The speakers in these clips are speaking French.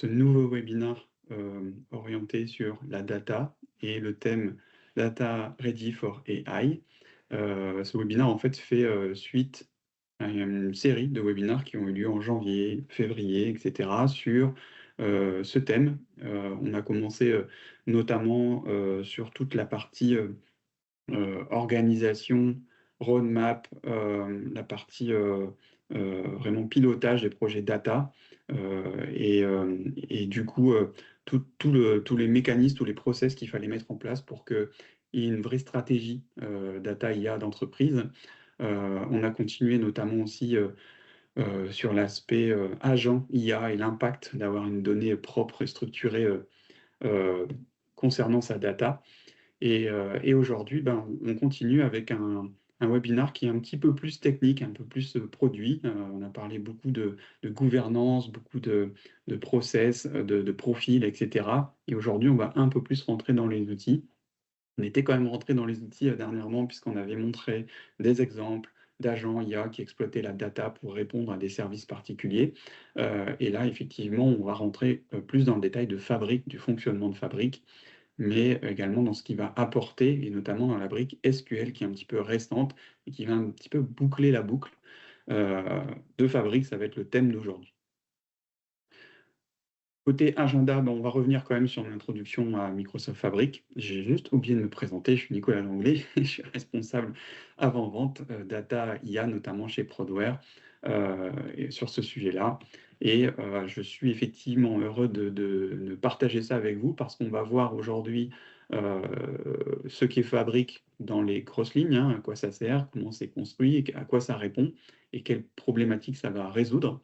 ce nouveau webinaire orienté sur la data et le thème Data Ready for AI. Ce webinaire en fait fait suite à une série de webinaires qui ont eu lieu en janvier, février, etc. sur ce thème. On a commencé notamment sur toute la partie organisation, roadmap, la partie vraiment pilotage des projets data, et du coup, tous les mécanismes, tous les process qu'il fallait mettre en place pour qu'il y ait une vraie stratégie data IA d'entreprise. On a continué notamment aussi sur l'aspect agent IA et l'impact d'avoir une donnée propre et structurée euh, concernant sa data. Et aujourd'hui, ben, on continue avec un webinar qui est un petit peu plus technique, un peu plus produit. On a parlé beaucoup de gouvernance, beaucoup de process, de profils, etc. Et aujourd'hui, on va un peu plus rentrer dans les outils. On était quand même rentré dans les outils dernièrement, puisqu'on avait montré des exemples d'agents IA qui exploitaient la data pour répondre à des services particuliers. Et là, effectivement, on va rentrer plus dans le détail de Fabric, du fonctionnement de Fabric, mais également dans ce qu'il va apporter, et notamment dans la brique SQL qui est un petit peu récente et qui va un petit peu boucler la boucle de Fabric. Ça va être le thème d'aujourd'hui. Côté agenda, ben, on va revenir quand même sur l'introduction à Microsoft Fabric. J'ai juste oublié de me présenter, je suis Nicolas Langlais, je suis responsable avant-vente data IA, notamment chez Prodware, et sur ce sujet-là. Et je suis effectivement heureux de partager ça avec vous parce qu'on va voir aujourd'hui euh, ce qu'est Fabric dans les grosses lignes, hein, à quoi ça sert, comment c'est construit, et à quoi ça répond et quelles problématiques ça va résoudre.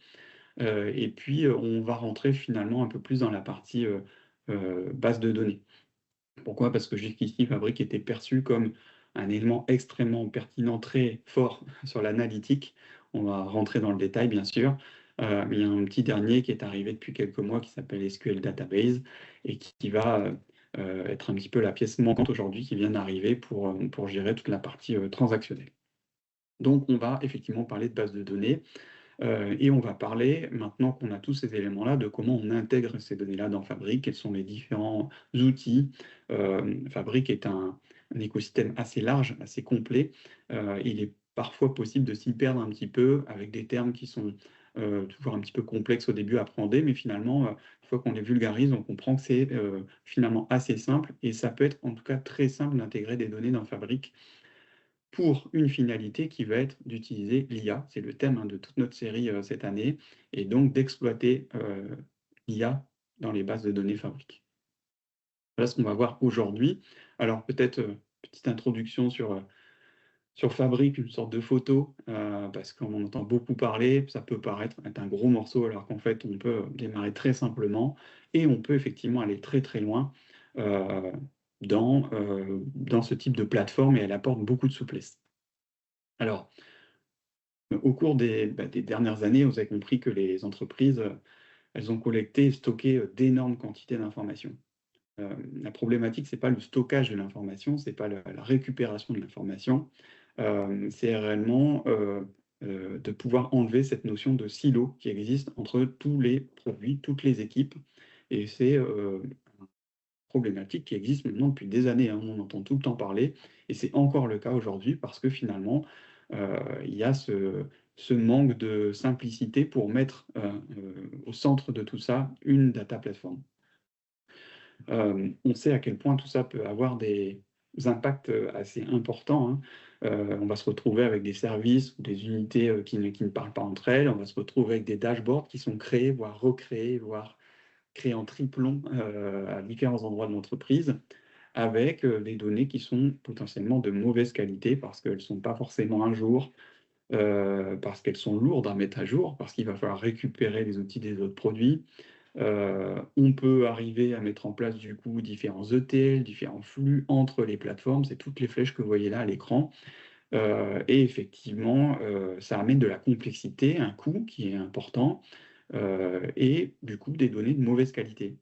Et puis, on va rentrer finalement un peu plus dans la partie base de données. Pourquoi? Parce que jusqu'ici, Fabric était perçu comme un élément extrêmement pertinent, très fort sur l'analytique. On va rentrer dans le détail, bien sûr. Mais il y a un petit dernier qui est arrivé depuis quelques mois qui s'appelle SQL Database et qui va être un petit peu la pièce manquante aujourd'hui qui vient d'arriver pour gérer toute la partie transactionnelle. Donc, on va effectivement parler de base de données. Et on va parler, maintenant qu'on a tous ces éléments-là, de comment on intègre ces données-là dans Fabric, quels sont les différents outils. Fabric est un écosystème assez large, assez complet. Il est parfois possible de s'y perdre un petit peu avec des termes qui sont toujours un petit peu complexes au début à appréhender, mais finalement, une fois qu'on les vulgarise, on comprend que c'est finalement assez simple, et ça peut être en tout cas très simple d'intégrer des données dans Fabric pour une finalité qui va être d'utiliser l'IA. C'est le thème, hein, de toute notre série cette année, et donc d'exploiter l'IA dans les bases de données Fabric. Voilà ce qu'on va voir aujourd'hui. Alors peut-être petite introduction sur Fabric, une sorte de photo, parce qu'on en entend beaucoup parler. Ça peut paraître être un gros morceau, alors qu'en fait on peut démarrer très simplement, et on peut effectivement aller très très loin euh, dans ce type de plateforme, et elle apporte beaucoup de souplesse. Alors, au cours des dernières années, vous avez compris que les entreprises, elles ont collecté et stocké d'énormes quantités d'informations. La problématique, c'est pas le stockage de l'information, c'est pas la récupération de l'information, c'est réellement de pouvoir enlever cette notion de silo qui existe entre tous les produits, toutes les équipes. Et c'est une problématique qui existe maintenant depuis des années, hein, on en entend tout le temps parler, et c'est encore le cas aujourd'hui parce que finalement, il y a ce manque de simplicité pour mettre au centre de tout ça une data platform. On sait à quel point tout ça peut avoir des impacts assez importants, hein. On va se retrouver avec des services ou des unités qui ne parlent pas entre elles. On va se retrouver avec des dashboards qui sont créés, voire recréés, voire créés en triplon à différents endroits de l'entreprise, avec des données qui sont potentiellement de mauvaise qualité parce qu'elles ne sont pas forcément un jour, parce qu'elles sont lourdes à mettre à jour, parce qu'il va falloir récupérer les outils des autres produits. On peut arriver à mettre en place du coup différents ETL, différents flux entre les plateformes, c'est toutes les flèches que vous voyez là à l'écran. Et effectivement, ça amène de la complexité, un coût qui est important, et du coup des données de mauvaise qualité.